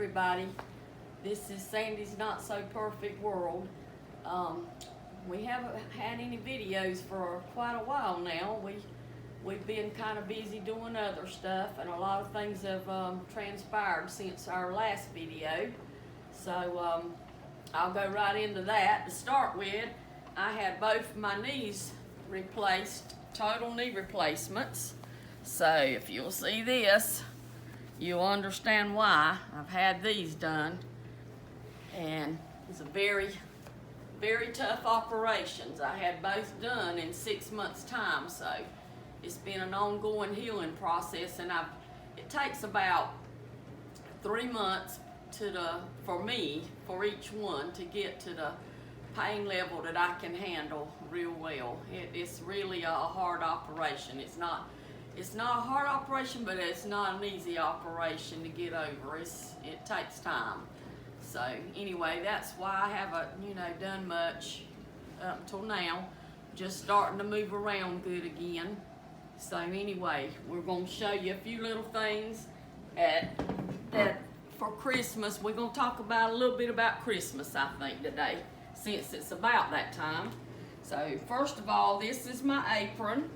everybody. This is Sandy's Not So Perfect World. We haven't had any videos for quite a while now. We've been kind of busy doing other stuff, and a lot of things have transpired since our last video. So I'll go right into that. To start with, I had both my knees replaced, total knee replacements. So if you'll see this, you'll understand why I've had these done. And it's a very, very tough operations. I had both done in 6 months' time, so it's been an ongoing healing process, and it takes about 3 months for me, for each one, to get to the pain level that I can handle real well. It's really a hard operation. It's not a hard operation, but it's not an easy operation to get over. It takes time. So anyway, that's why I haven't, done much up until now. Just starting to move around good again. So anyway, we're going to show you a few little things that for Christmas. We're going to talk about a little bit about Christmas, I think, today, since it's about that time. So first of all, this is my apron.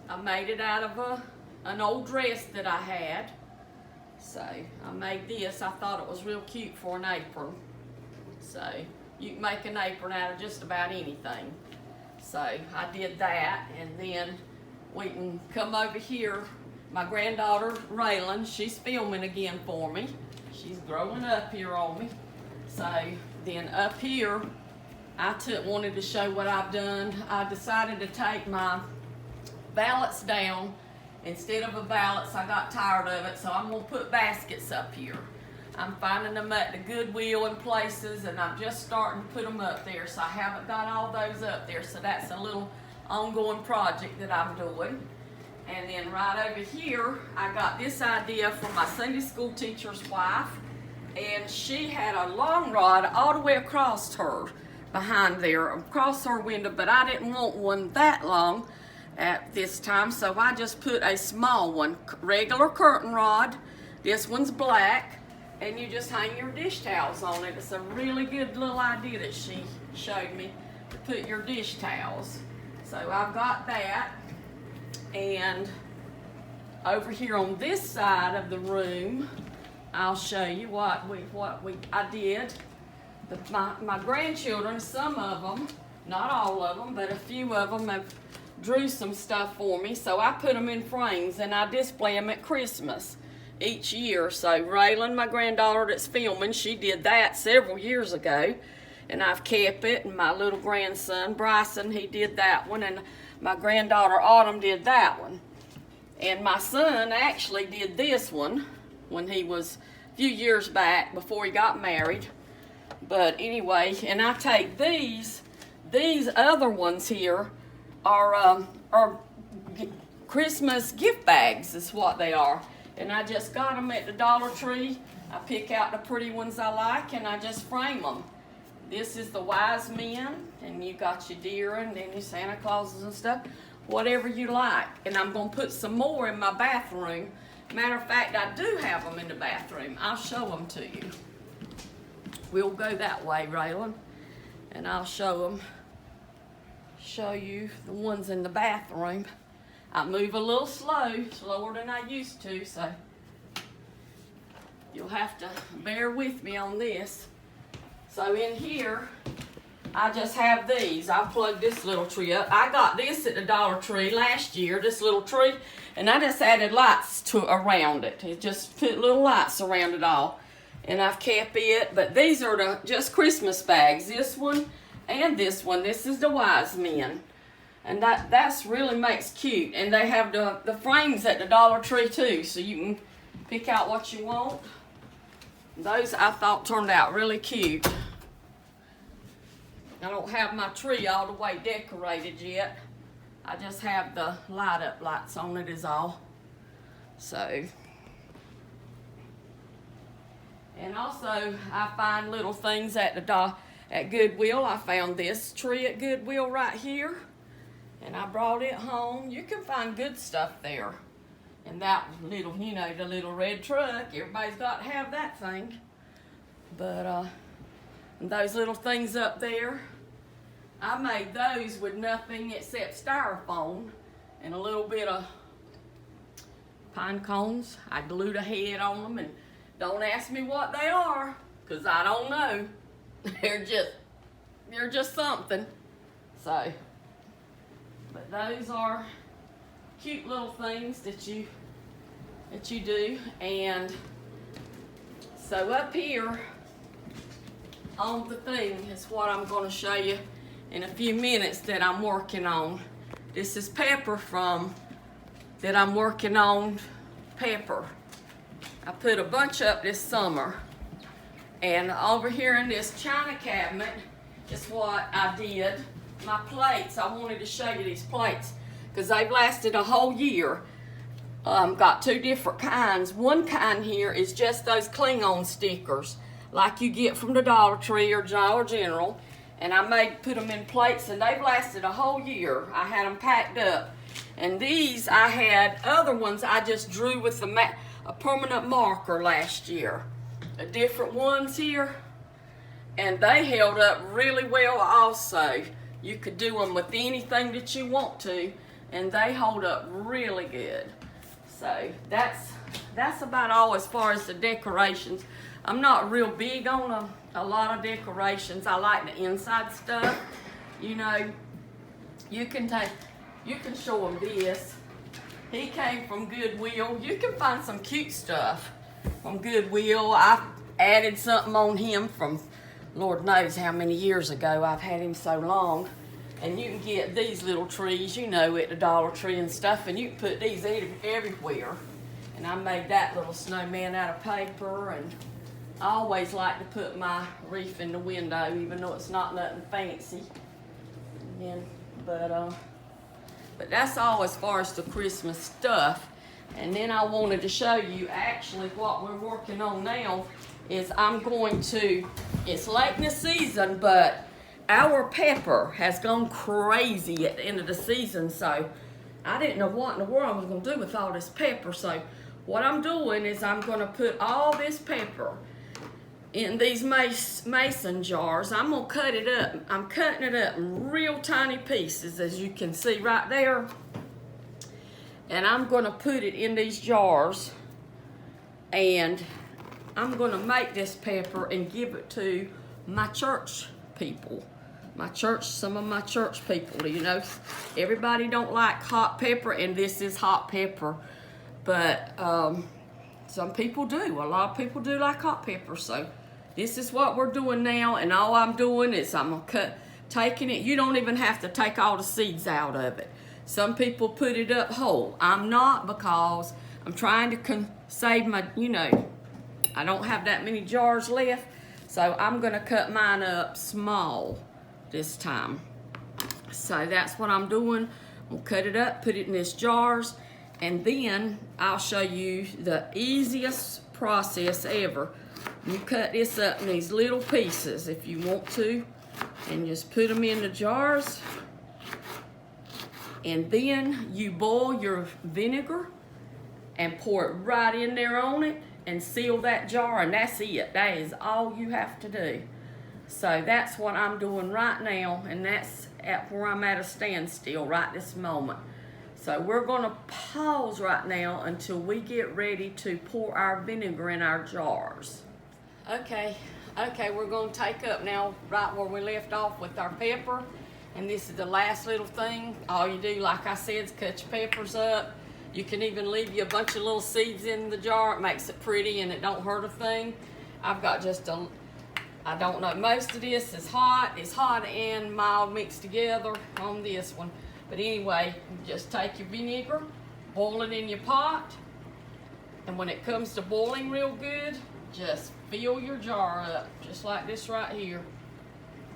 I made it out of an old dress that I had. So I made this. I thought it was real cute for an apron. So you can make an apron out of just about anything. So I did that, and then we can come over here. My granddaughter Raylan, she's filming again for me. She's growing up here on me. So then up here, wanted to show what I've done. I decided to take my ballots down. Instead of a ballots, I got tired of it, so I'm going to put baskets up here. I'm finding them at the Goodwill and places, and I'm just starting to put them up there, so I haven't got all those up there, so that's a little ongoing project that I'm doing. And then right over here, I got this idea from my Sunday school teacher's wife, and she had a long rod all the way across her, behind there, across her window, but I didn't want one that long at this time, so I just put a small one, regular curtain rod. This one's black, and you just hang your dish towels on it. It's a really good little idea that she showed me, to put your dish towels. So I've got that, and over here on this side of the room, I'll show you what I did. My grandchildren, some of them, not all of them, but a few of them have drew some stuff for me, so I put them in frames and I display them at Christmas each year. So Raylan, my granddaughter that's filming, she did that several years ago, and I've kept it. And my little grandson Bryson, he did that one, and my granddaughter Autumn did that one. And my son actually did this one when he was a few years back before he got married. But anyway, and I take these other ones here are Christmas gift bags is what they are. And I just got them at the Dollar Tree. I pick out the pretty ones I like, and I just frame them. This is the wise men, and you got your deer and then your Santa Clauses and stuff, whatever you like. And I'm going to put some more in my bathroom. Matter of fact, I do have them in the bathroom. I'll show them to you. We'll go that way, Raylan, and I'll show you the ones in the bathroom. I move a little slower than I used to, so you'll have to bear with me on this. So in here, I just have these. I'll plug this little tree up. I got this at the Dollar Tree last year, this little tree, and I just added lights around it. It just put little lights around it all, and I've kept it. But these are just Christmas bags. This one and this one. This is the wise men, and that's really makes cute. And they have the frames at the Dollar Tree too, so you can pick out what you want. Those I thought turned out really cute. I don't have my tree all the way decorated yet. I just have the light up lights on it is all. So, and also I find little things at Goodwill. I found this tree at Goodwill right here, and I brought it home. You can find good stuff there. And that little, the little red truck, everybody's got to have that thing. But those little things up there, I made those with nothing except styrofoam and a little bit of pine cones. I glued a head on them, and don't ask me what they are, cause I don't know. They're just something. So, but those are cute little things that you do. And so up here on the thing is what I'm going to show you in a few minutes that I'm working on. This is pepper that I'm working on. Pepper. I put a bunch up this summer, and over here in this china cabinet is what I did. My plates, I wanted to show you these plates because they've lasted a whole year. Got two different kinds. One kind here is just those Klingon stickers like you get from the Dollar Tree or Dollar General, and I put them in plates, and they've lasted a whole year. I had them packed up. And these, I had other ones I just drew with a permanent marker last year. Different ones here, and they held up really well also. You could do them with anything that you want to, and they hold up really good. So that's about all as far as the decorations. I'm not real big on a lot of decorations. I like the inside stuff. You know, you can show them this. He came from Goodwill. You can find some cute stuff from Goodwill. I added something on him from Lord knows how many years ago. I've had him so long. And you can get these little trees, you know, at the Dollar Tree and stuff, and you can put these everywhere. And I made that little snowman out of paper, and I always like to put my wreath in the window, even though it's not nothing fancy. And, but that's all as far as the Christmas stuff. And then I wanted to show you actually what we're working on now is it's late in the season, but our pepper has gone crazy at the end of the season, so I didn't know what in the world I was going to do with all this pepper. So what I'm doing is I'm going to put all this pepper in these mason jars. I'm going to cut it up. I'm cutting it up in real tiny pieces, as you can see right there. And I'm going to put it in these jars, and I'm going to make this pepper and give it to my church people. Some of my church people, you know, everybody don't like hot pepper, and this is hot pepper, but some people do. A lot of people do like hot pepper, so this is what we're doing now, and all I'm doing is I'm taking it. You don't even have to take all the seeds out of it. Some people put it up whole. I'm not, because I'm trying to save my, you know, I don't have that many jars left, so I'm gonna cut mine up small this time. So that's what I'm doing. We'll cut it up, put it in these jars, and then I'll show you the easiest process ever. You cut this up in these little pieces if you want to, and just put them in the jars. And then you boil your vinegar and pour it right in there on it and seal that jar, and that's it. That is all you have to do. So that's what I'm doing right now, and that's at where I'm at a standstill right this moment. So we're gonna pause right now until we get ready to pour our vinegar in our jars. Okay, we're gonna take up now right where we left off with our pepper, and this is the last little thing. All you do, like I said, is cut your peppers up. You can even leave you a bunch of little seeds in the jar. It makes it pretty and it don't hurt a thing. I've got just I don't know, most of this is hot. It's hot and mild mixed together on this one. But anyway, just take your vinegar, boil it in your pot, and when it comes to boiling real good, just fill your jar up, just like this right here.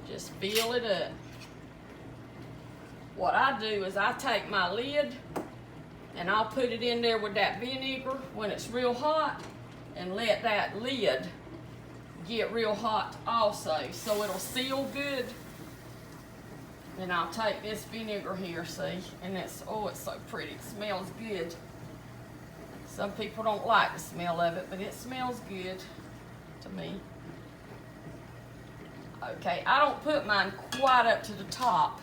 Just fill it up. What I do is I take my lid and I'll put it in there with that vinegar when it's real hot, and let that lid get real hot also, so it'll seal good. Then I'll take this vinegar here, see, and it's so pretty. It smells good. Some people don't like the smell of it, but it smells good to me. Okay, I don't put mine quite up to the top.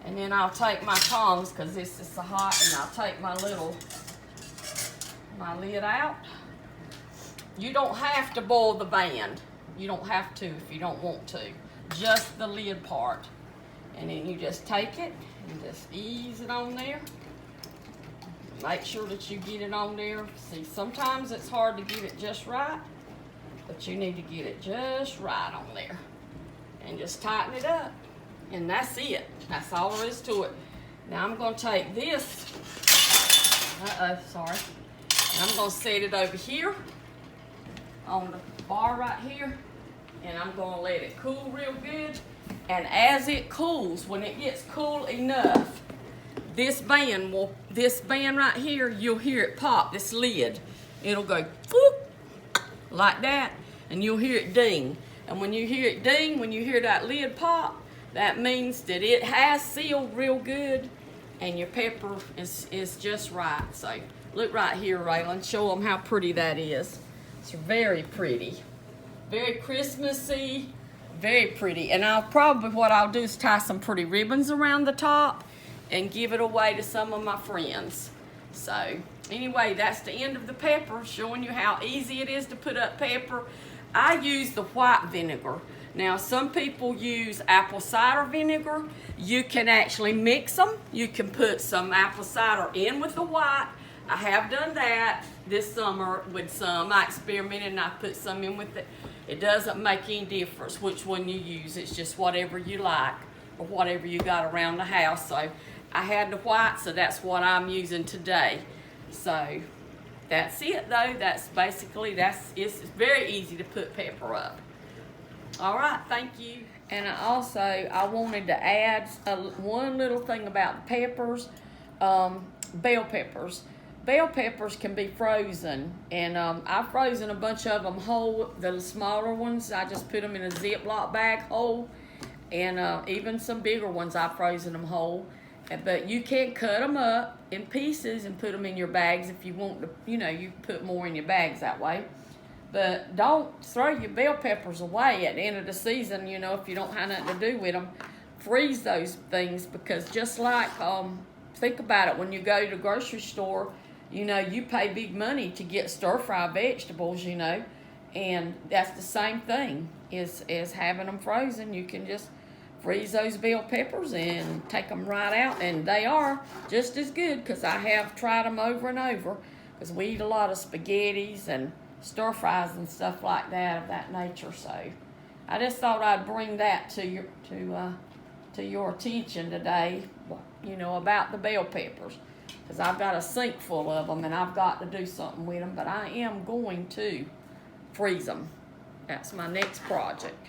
And then I'll take my tongs, because this is so hot, and I'll take my lid out. You don't have to boil the band. You don't have to if you don't want to. Just the lid part. And then you just take it and just ease it on there. Make sure that you get it on there. See, sometimes it's hard to get it just right, but you need to get it just right on there. And just tighten it up. And that's it. That's all there is to it. Now I'm going to take this. Sorry. And I'm going to set it over here on the bar right here. And I'm going to let it cool real good. And as it cools, when it gets cool enough, this band right here, you'll hear it pop, this lid. It'll go whoop, like that, and you'll hear it ding. And when you hear it ding, when you hear that lid pop, that means that it has sealed real good and your pepper is just right. So look right here, Raylan, show them how pretty that is. It's very pretty. Very Christmassy, very pretty. And what I'll do is tie some pretty ribbons around the top and give it away to some of my friends. So anyway, that's the end of the pepper, showing you how easy it is to put up pepper. I use the white vinegar. Now, some people use apple cider vinegar. You can actually mix them. You can put some apple cider in with the white. I have done that this summer with some. I experimented and I put some in with it. It doesn't make any difference which one you use. It's just whatever you like or whatever you got around the house. So I had the white, so that's what I'm using today. So that's it though. That's basically, it's very easy to put pepper up. All right, thank you. And I wanted to add one little thing about the peppers, bell peppers. Bell peppers can be frozen, and I've frozen a bunch of them whole. The smaller ones, I just put them in a Ziploc bag whole, and even some bigger ones, I've frozen them whole. But you can cut them up in pieces and put them in your bags if you want to, you put more in your bags that way. But don't throw your bell peppers away at the end of the season, if you don't have nothing to do with them. Freeze those things, because just like, think about it, when you go to the grocery store, you pay big money to get stir-fry vegetables, and that's the same thing as having them frozen. You can just freeze those bell peppers and take them right out, and they are just as good, because I have tried them over and over, because we eat a lot of spaghettis and stir fries and stuff like that of that nature. So I just thought I'd bring that to your attention today, about the bell peppers, because I've got a sink full of them and I've got to do something with them, but I am going to freeze them. That's my next project.